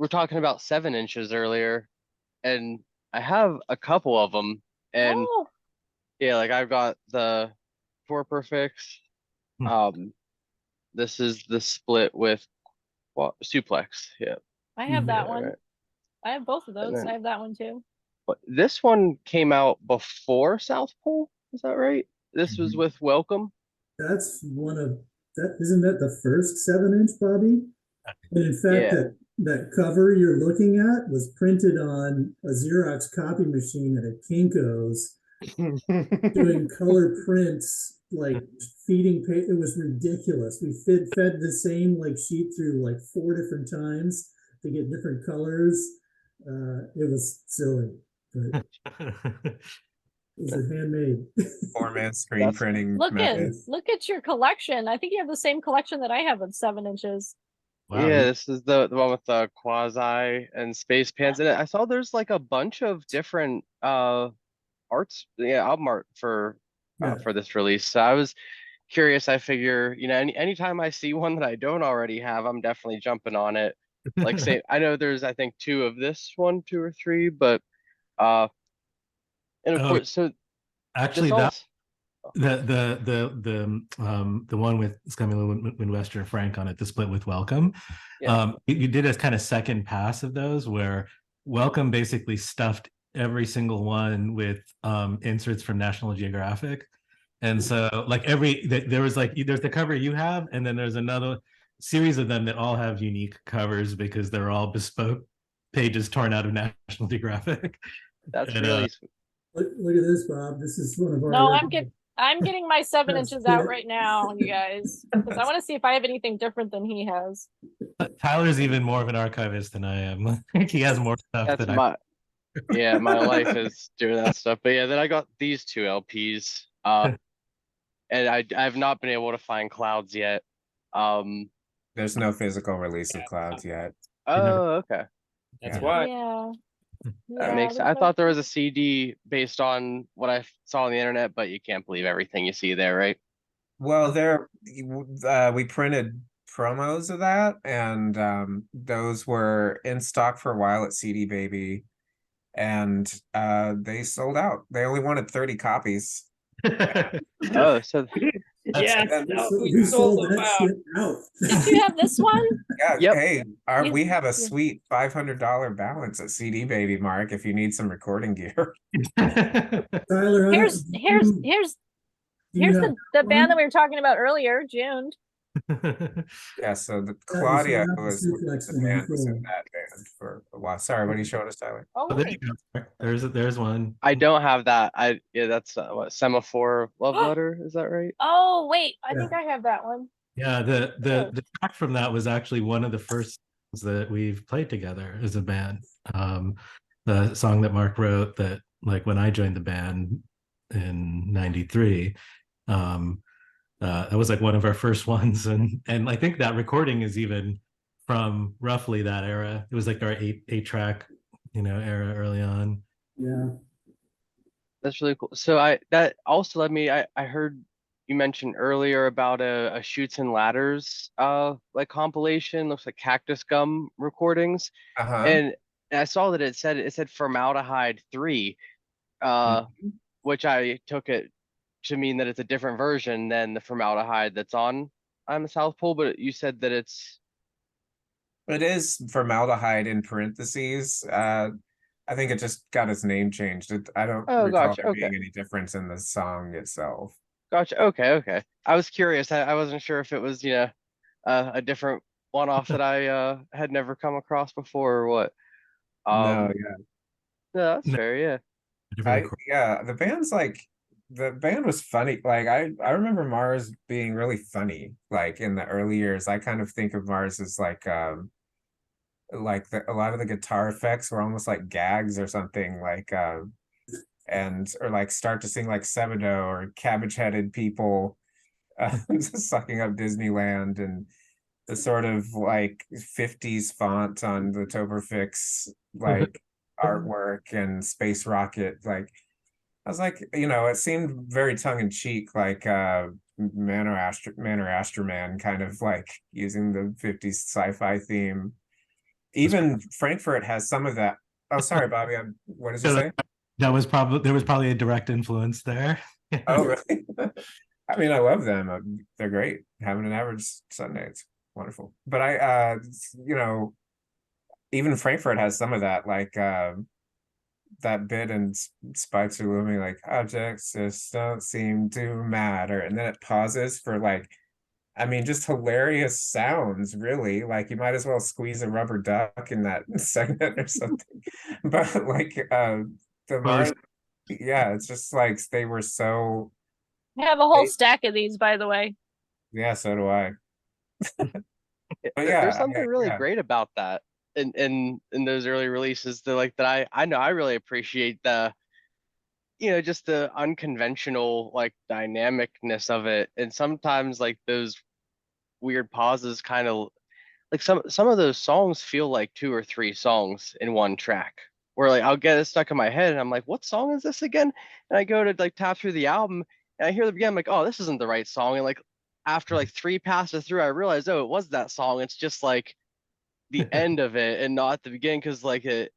were talking about 7 inches earlier, and I have a couple of them, and Oh, yeah, like I've got the Four Perfects. Hmm. This is the split with Suplex. Yeah, I have yeah, that one. right. I have both of And those. I then, have that one too. but this one came out before South Pole. Is that right? This was Mhm. with Welcome. That's one of that. Isn't that the first 7 inch, Bobby? And in fact, Yeah. that cover you're looking at was printed on a Xerox copy machine at a Kinko's, doing color prints, like feeding. It was ridiculous. We fed the same like sheet through like 4 different times to get different colors. It was silly, but it was a handmade. Four-man screen That's printing Look at method. look at your collection. I think you have the same collection that I have of 7 inches. Wow, Yeah, this is the one with the quasi and space pans in it. I saw there's like a bunch of different arts, yeah, album art Yeah. for this release. So I was curious. I figure, anytime I see one that I don't already have, I'm definitely jumping on it. Like say, I know there's I think two of this one, two or three, but uh, and of Oh, course, so actually, this that also, the one with Scummy Western Frank on it, the split with Welcome. yeah, You did a kind of second pass of those where Welcome basically stuffed every single one with inserts from National Geographic. And so like there was like there's the cover you have, and then there's another series of them that all have unique covers because they're all bespoke pages torn out of National Geographic. that's And really sweet. Look at this, Bob. This is one of our. No, I'm getting my 7 inches out split. right now, you guys, because I want to see if I have anything different than he has. Tyler's even more of an archivist than I am. Like he has more stuff That's than my Yeah, my life is doing that stuff. But yeah, then I got these two LPs. And I have not been able to find Clouds yet. Um, There's no physical release of Clouds yet. oh, okay. That's Yeah. why. Yeah. That Yeah, makes there's I no- thought there was a CD based on what I saw on the internet, but you can't believe everything you see there, right? Well, we printed promos of that, and those were in stock for a while at CD Baby, and they sold out. They only wanted 30 copies. Oh, so Yeah, and no, We we sold sold them that out. shit out. Did you have this one? yeah, Yep. hey, You- we have a yeah. sweet $500 balance at CD Baby, Mark, if you need some recording gear. Tyler, Here's do you have the band one? that we were talking about earlier, June. Yeah, so the Yeah, Claudia, so who was Suplex the thing, band, was in cool. that band for a while. Sorry, what are you showing us, Tyler? Oh, Oh, there you go. There's one. I don't have that. That's what Semaphore Love Letter, is that right? oh wait, I Yeah. think I have that one. Yeah, the track from that was actually one of the first songs that we've played together as a band. The song that Mark wrote that like when I joined the band in '93. That was like one of our first ones, and I think that recording is even from roughly that era. It was like our eight track, era early on. Yeah. That's really cool. So that also led me. I heard you mentioned earlier about a Chutes and Ladders like compilation. Looks like Cactus Gum recordings, Uh-huh. and I saw that it said Formaldehyde 3, which I took it to mean that it's a different version than the formaldehyde that's on the South Pole. But you said that it's It is formaldehyde in parentheses. I think it just got its name changed. I don't recall gotcha. there Okay, being any difference in the song itself. gotcha. Okay. I was curious. I wasn't sure if it was a different one-off that I had never come across before or what. No, yeah. No, that's fair. Yeah. The band was funny. Like I remember Mars being really funny, like in the early years. I kind of think of Mars as like a lot of the guitar effects were almost like gags or something, like or like start to sing like Sebado or cabbage headed people sucking up Disneyland, and the sort of like 50s font on the Toberfix like artwork and Space Rocket. Like I was like, it seemed very tongue in cheek, like Man or Astro Man kind of like using the 50s sci-fi theme. even Frankfurt has some of that. Oh, sorry, Bobby. What did you say? That was probably there was probably a direct influence there. Oh, really? I mean, I love them. They're great. Having an average Sunday, it's wonderful. But you know, even Frankfurt has some of that, like that bit in Spikes Are Looming, like objects just don't seem to matter, and then it pauses for like, I mean, just hilarious sounds, really. Like you might as well squeeze a rubber duck in that segment or something. But like the Mars, yeah, it's just like they were so. I have a whole stack of these, by the way. Yeah, so do I. But There's yeah, something really great about that in those early releases that like that I know I really appreciate the just the unconventional like dynamicness of it, and sometimes like those weird pauses kind of like some of those songs feel like two or three songs in one track, where like I'll get it stuck in my head and I'm like, what song is this again? And I go to like tap through the album and I hear the beginning, I'm like, oh, this isn't the right song. And like after like three passes through, I realized, oh, it was that song. It's just like the end of it and not the beginning, because like it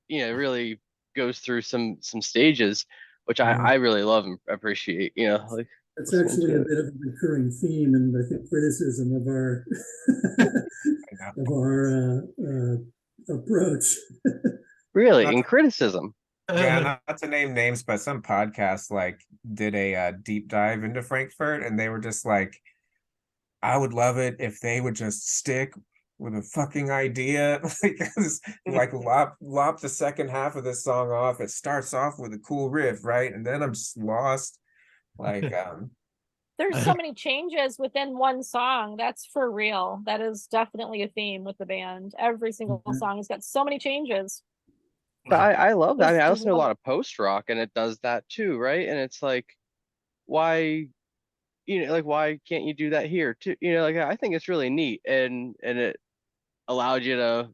really goes through some stages, which I really love and appreciate. Like it's actually a bit of a recurring theme, and I think criticism of our of our approach. Really, in criticism. Yeah, not to name names, but some podcasts like did a deep dive into Frankfurt, and they were just like, I would love it if they would just stick with a fucking idea, like lop the second half of this song off. It starts off with a cool riff, right? And then I'm just lost. Like there's so many changes within one song. That's for real. That is definitely a theme with the band. Every single song has got so many changes. But I love that. I mean, I listen to a lot of post rock and it does that too, right? And it's like, why, like why can't you do that here too? Like I think it's really neat, and it allowed you to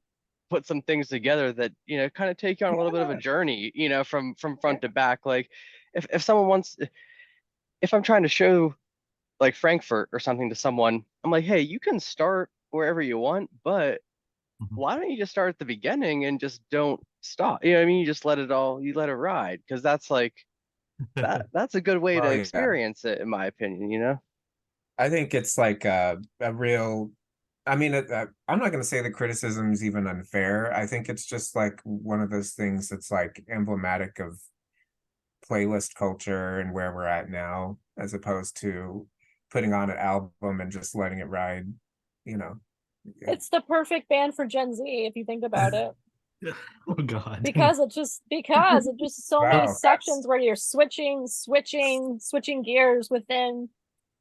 put some things together that kind of take you on a little bit of a journey, from front to back. Like if someone wants, if I'm trying to show like Frankfurt or something to someone, I'm like, hey, you can start wherever you want, but why don't you just start at the beginning and just don't stop? You know what I mean? You just let you let it ride, because that's like that's a good way to experience it, in my opinion. I think it's like a real, I mean, I'm not going to say the criticism is even unfair. I think it's just like one of those things that's like emblematic of playlist culture and where we're at now, as opposed to putting on an album and just letting it ride. It's the perfect band for Gen Z, if you think about it. Oh God. Because it just so many sections where you're switching gears within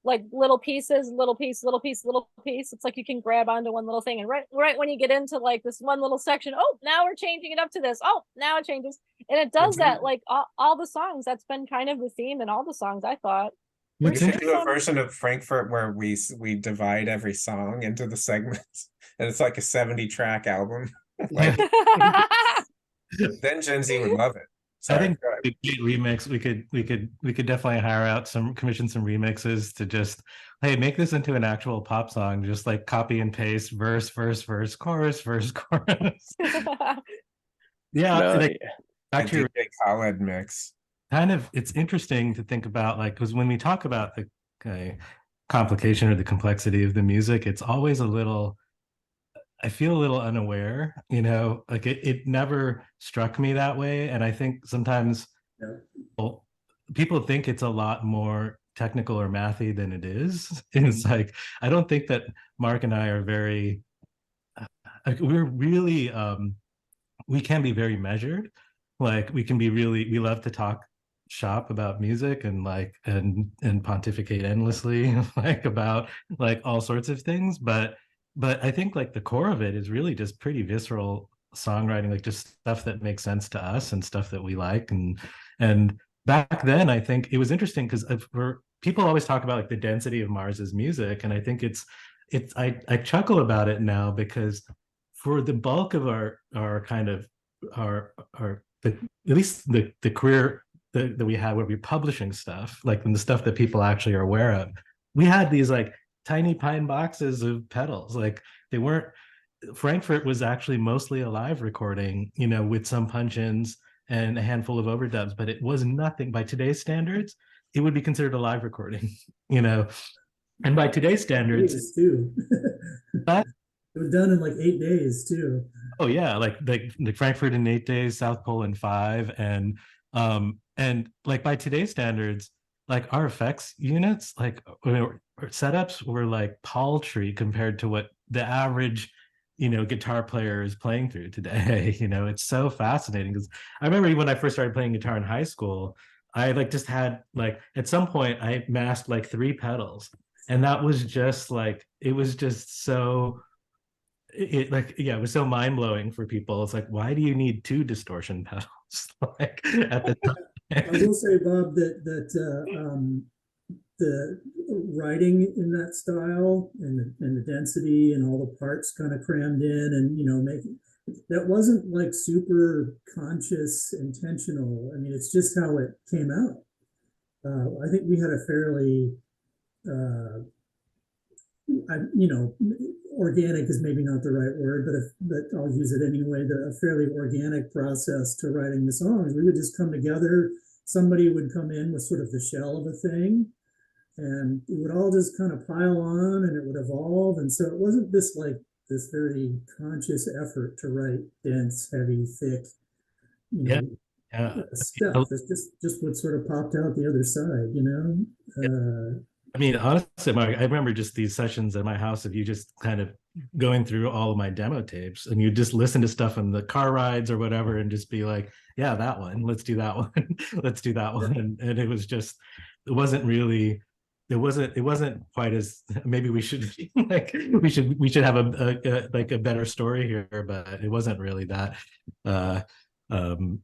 like little pieces, little piece. It's like you can grab onto one little thing, and right when you get into like this one little section, oh, now we're changing it up to this. Oh, now it changes. And it does that like all the songs. That's been kind of the theme in all the songs, I thought. We should do a version of Frankfurt where we divide every song into the segments, and it's like a 70-track album. Like, then Gen Z would love it. Sorry, I think remix. We could definitely hire out commission some remixes to just, hey, make this into an actual pop song. Just like copy and paste verse, chorus, verse, chorus. Yeah, back to your Khaled mix. Kind of, it's interesting to think about, like, because when we talk about the complication or the complexity of the music, it's always I feel a little unaware, like it never struck me that way. And I think sometimes people think it's a lot more technical or mathy than it is. It's like, I don't think that Mark and I are very, we're really, we can be very measured. Like we love to talk shop about music and like and pontificate endlessly like about like all sorts of things, but I think like the core of it is really just pretty visceral songwriting, like just stuff that makes sense to us and stuff that we like. And back then I think it was interesting because people always talk about like the density of Mars's music, and I think I chuckle about it now, because for the bulk of our kind of at least the career that we had where we're publishing stuff, like the stuff that people actually are aware of, we had these like tiny pine boxes of pedals. Like they weren't, Frankfurt was actually mostly a live recording, you know, with some punch-ins and a handful of overdubs, but it was nothing by today's standards. It would be considered a live recording, you know, and by today's standards, days too. but It was done in like 8 days too. oh yeah, like Frankfurt in 8 days, South Pole in 5, and like by today's standards, like our effects units, like setups were like paltry compared to what the average, you know, guitar player is playing through today. You know, it's so fascinating because I remember when I first started playing guitar in high school, I like just had like at some point I mastered like 3 pedals, and that was just like it was just so it like yeah, it was so mind-blowing for people. It's like, why do you need 2 distortion pedals like at the I time? will say, Bob, the writing in that style and the density and all the parts kind of crammed in, and you know, making that wasn't like super conscious, intentional. I mean, it's just how it came out. I think we had a fairly you know, organic is maybe not the right word, but I'll use it anyway. A fairly organic process to writing the songs. We would just come together. Somebody would come in with sort of the shell of a thing, and it would all just kind of pile on, and it would evolve. And so it wasn't this very conscious effort to write dense, heavy, thick, you Yeah, know, yeah. stuff. It's just what sort of popped out the other side, you know. I mean, honestly, Mark, I remember just these sessions at my house of you just kind of going through all of my demo tapes, and you just listen to stuff on the car rides or whatever and just be like, yeah, that one, let's do that one. Let's do that one. And it was just, it wasn't really, it wasn't quite as, maybe we should like we should have like a better story here, but it wasn't really that um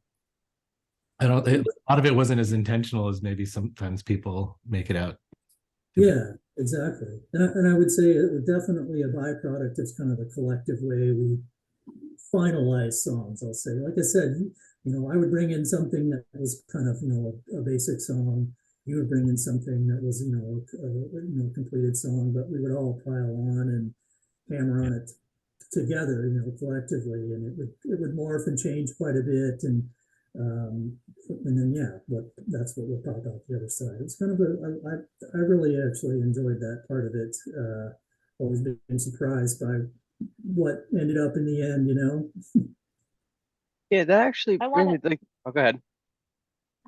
I don't, a lot of it wasn't as intentional as maybe sometimes people make it out. Yeah, exactly. And I would say it was definitely a byproduct of kind of the collective way we finalize songs. I'll say, like I said, you know, I would bring in something that was kind of, you know, a basic song. You would bring in something that was, you know, completed song, but we would all pile on and hammer on it together, you know, collectively, and it would morph and change quite a bit, and then yeah, that's what would pop out the other side. It's kind of I really actually enjoyed that part of it. Always been surprised by what ended up in the end, you know. Yeah, that actually I brings me wanted like, oh, go ahead.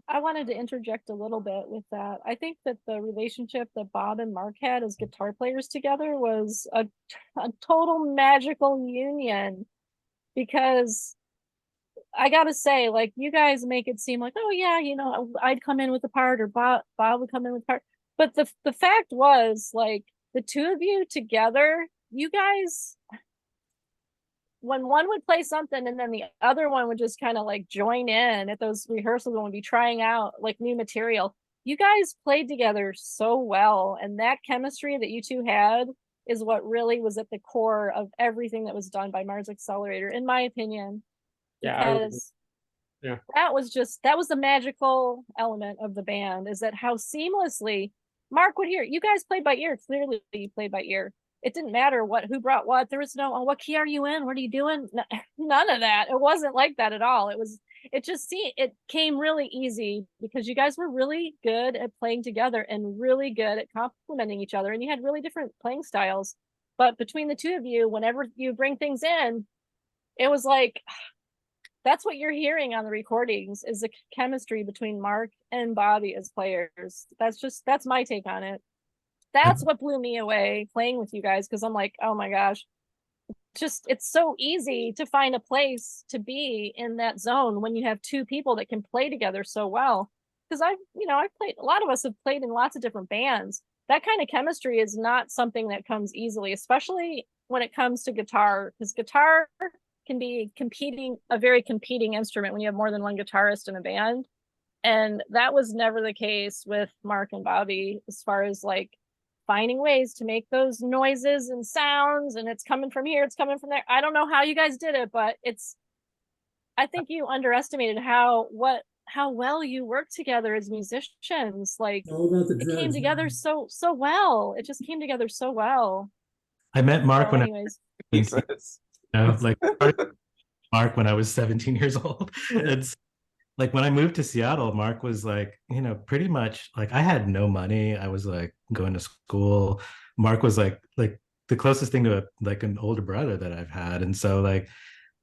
I wanted to interject a little bit with that. I think that the relationship that Bob and Mark had as guitar players together was a total magical union, because I gotta say, like, you guys make it seem like, oh yeah, you know, I'd come in with the part, or Bob would come in with the part. But the fact was, like, the two of you together, you guys, when one would play something and then the other one would just kind of like join in at those rehearsals and would be trying out like new material, you guys played together so well, and that chemistry that you two had is what really was at the core of everything that was done by Mars Accelerator, in my opinion. Yeah, Because yeah. that was the magical element of the band, is that how seamlessly Mark would hear. You guys played by ear. Clearly you played by ear. It didn't matter who brought what. There was no, oh, what key are you in? What are you doing? None of that. It wasn't like that at all. It came really easy because you guys were really good at playing together and really good at complementing each other. And you had really different playing styles. But between the two of you, whenever you bring things in, it was like, that's what you're hearing on the recordings, is the chemistry between Mark and Bobby as players. That's my take on it. That's what blew me away playing with you guys, because I'm like, oh my gosh, it's so easy to find a place to be in that zone when you have two people that can play together so well. Because I've played, a lot of us have played in lots of different bands. That kind of chemistry is not something that comes easily, especially when it comes to guitar, because guitar can be a very competing instrument when you have more than one guitarist in a band. And that was never the case with Mark and Bobby, as far as like finding ways to make those noises and sounds, and it's coming from here, it's coming from there. I don't know how you guys did it, but I think you underestimated how well you work together as musicians. Like, All about the it drugs, came together man. so well. It just came together so well. I met Mark So when anyways, Jesus. Like Mark when I was 17 years old. It's like when I moved to Seattle, Mark was like, pretty much like I had no money. I was like going to school. Mark was like the closest thing to like an older brother that I've had. And so like,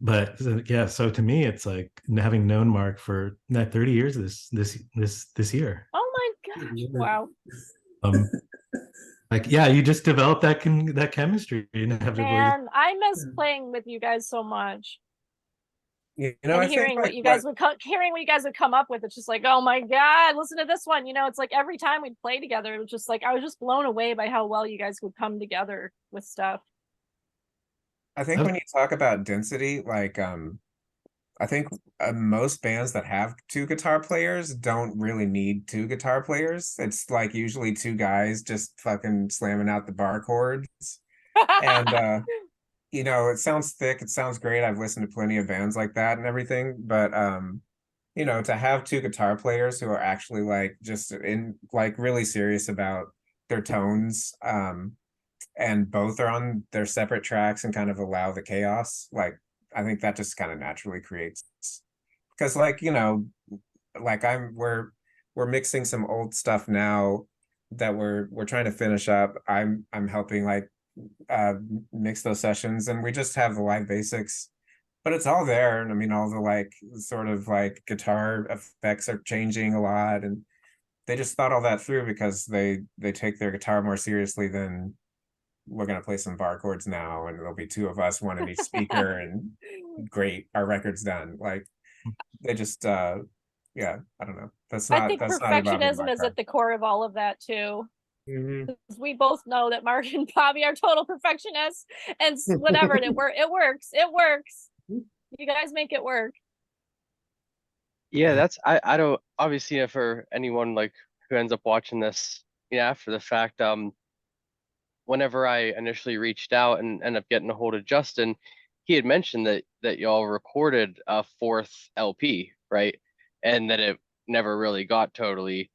but yeah, so to me, it's like having known Mark for 30 years this year. Oh my gosh. Wow. Um, like yeah, you just develop that chemistry inevitably. Man, I miss playing with you guys so much. And And I think hearing what you guys would come up with, it's just like, oh my god, listen to this one. It's like every time we'd play together, it was just like I was just blown away by how well you guys would come together with stuff. I think when you talk about density, like I think most bands that have two guitar players don't really need two guitar players. It's like usually two guys just fucking slamming out the bar chords. And it sounds thick, it sounds great. I've listened to plenty of bands like that and everything, but to have two guitar players who are actually like just in like really serious about their tones, and both are on their separate tracks and kind of allow the chaos, like I think that just kind of naturally creates, because like like we're mixing some old stuff now that we're trying to finish up. I'm helping like mix those sessions, and we just have the live basics, but it's all there. And I mean, all the like sort of like guitar effects are changing a lot, and they just thought all that through because they take their guitar more seriously than we're going to play some bar chords now and there'll be two of us, one in each speaker, and great, our record's done. Like they just yeah, I don't know, I think that's not about perfectionism is at the core of all of that too. Mm-hmm. We both know that Mark and Bobby are total perfectionists, and whatever, and it works. You guys make it work. Yeah, that's I don't obviously, for anyone like who ends up watching this, after the fact, whenever I initially reached out and ended up getting a hold of Justin, he had mentioned that y'all recorded a fourth LP, right? And that it never really got totally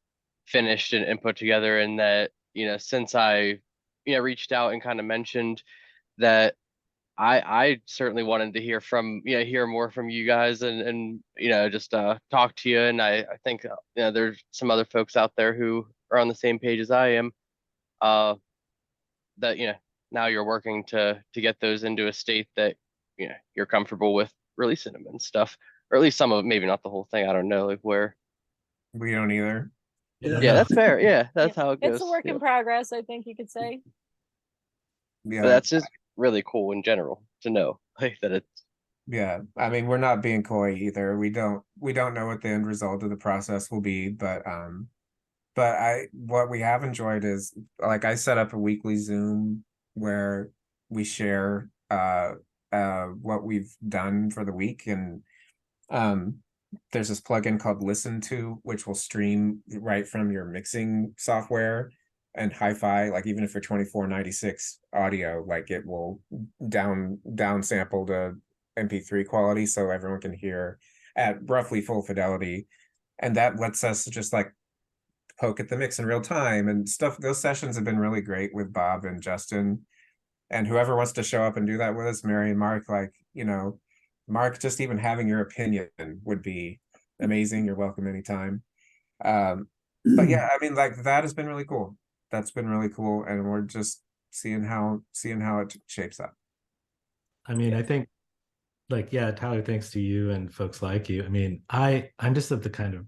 finished and put together, and that, since I, reached out and kind of mentioned that I certainly wanted to hear more from you guys, and just talk to you. And I think there's some other folks out there who are on the same page as I am, that now you're working to get those into a state that you're comfortable with releasing them and stuff, or at least some of, maybe not the whole thing, I don't know, like where. We don't either. Yeah, that's fair. Yeah, that's how it goes. It's a work in progress, I think you could say. Yeah, but that's just really cool in general to know, like, that it's. Yeah, I mean, we're not being coy either. We don't know what the end result of the process will be, but what we have enjoyed is, like, I set up a weekly Zoom where we share what we've done for the week, and there's this plugin called Listen To, which will stream right from your mixing software, and hi-fi, like even if you're 2496 audio, like it will down sample to MP3 quality so everyone can hear at roughly full fidelity, and that lets us just like poke at the mix in real time and stuff. Those sessions have been really great with Bob and Justin, and whoever wants to show up and do that with us, Mary and Mark, like, Mark, just even having your opinion would be amazing. You're welcome anytime. But yeah, I mean, like, that has been really cool. That's been really cool, and we're just seeing how it shapes up. I mean, I think, like, yeah, Tyler, thanks to you and folks like you. I mean, I'm just of the kind of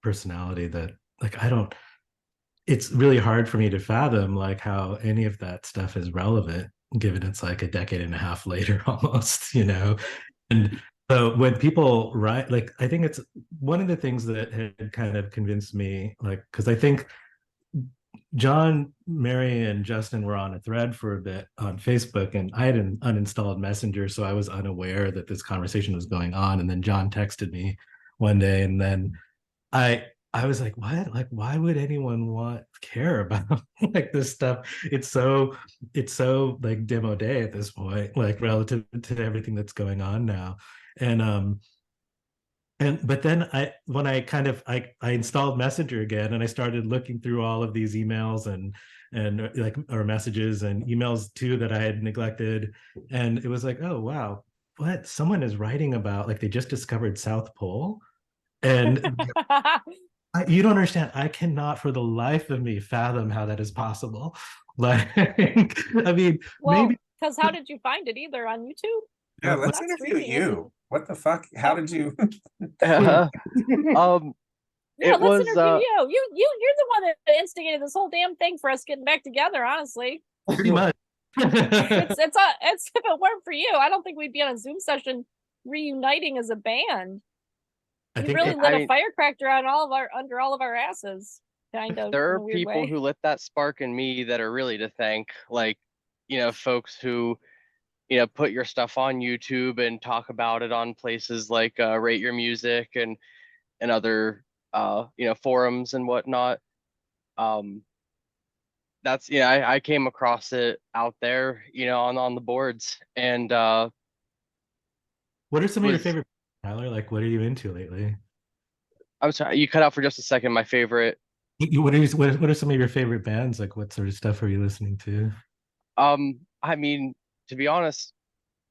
personality that, like, it's really hard for me to fathom like how any of that stuff is relevant, given it's like a decade and a half later almost, And so when people write, like, I think it's one of the things that had kind of convinced me, like, because I think John, Mary, and Justin were on a thread for a bit on Facebook, and I had uninstalled Messenger, so I was unaware that this conversation was going on. And then John texted me one day, and then I was like, what? Like, why would anyone care about like this stuff? It's so like démodé at this point, like relative to everything that's going on now. But then when I installed Messenger again, and I started looking through all of these emails and like, or messages and emails too that I had neglected, and it was like, oh wow, what someone is writing about, like they just discovered South Pole, and you don't understand. I cannot for the life of me fathom how that is possible. Like, I mean, Well, maybe because how did you find it? Either on YouTube? Yeah, But- let's Not interview streaming, is it? you. What the fuck? How did you? Um, Yeah, it let's was interview you. You're the one that instigated this whole damn thing for us getting back together. Honestly, pretty much. it's if it weren't for you, I don't think we'd be on a Zoom session reuniting as a band. I You think really it- lit I a mean- firecracker on under all of our asses, kind of. there in are a weird people way. who lit that spark in me that are really to thank, like, folks who, put your stuff on YouTube and talk about it on places like Rate Your Music and other forums and whatnot. Um, that's I came across it out there, on the boards, and what are some of your was favorite, Tyler? Like, what are you into lately? I'm sorry, you cut out for just a second. My favorite, What are some of your favorite bands? Like, what sort of stuff are you listening to? I mean, to be honest,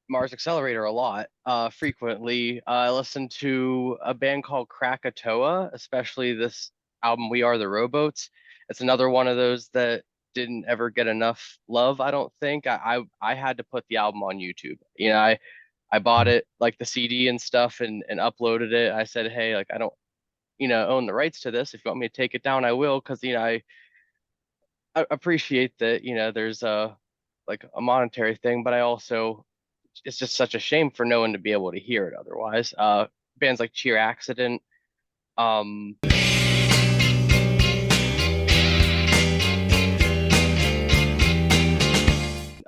Mars Accelerator a lot, frequently. I listen to a band called Krakatoa, especially this album We Are the Rowboats. It's another one of those that didn't ever get enough love, I don't think. I had to put the album on YouTube. I bought it, like the CD and stuff, and uploaded it. I said, hey, like, I don't, own the rights to this. If you want me to take it down, I will, because I appreciate that, there's like a monetary thing, but I also, it's just such a shame for no one to be able to hear it otherwise. Bands like Cheer Accident, um,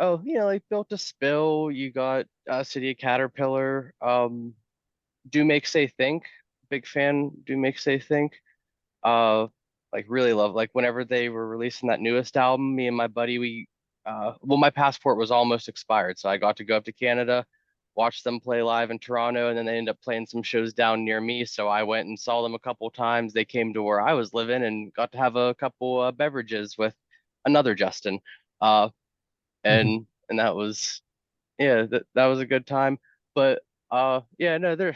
oh, like Built to Spill. You got City of Caterpillar, Do Make Say Think. Big fan. Do Make Say Think. Uh, like really love, like whenever they were releasing that newest album, me and my buddy, well, my passport was almost expired, so I got to go up to Canada, watch them play live in Toronto, and then they ended up playing some shows down near me. So I went and saw them a couple times. They came to where I was living and got to have a couple beverages with another Justin. Uh, and that was, yeah, that was a good time. But yeah, no,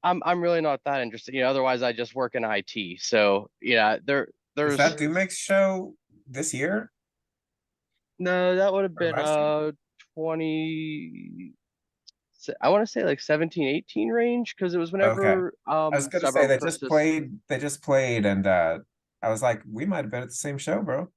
I'm really not that interested. Otherwise I just work in IT. So yeah, Is there's that Dumex show this year no, that would have or been last year? 20, I want to say like 17, 18 range, because it was Okay. whenever I was gonna say Suburb they just Curses. played, and I was like, we might have been at the same show, bro.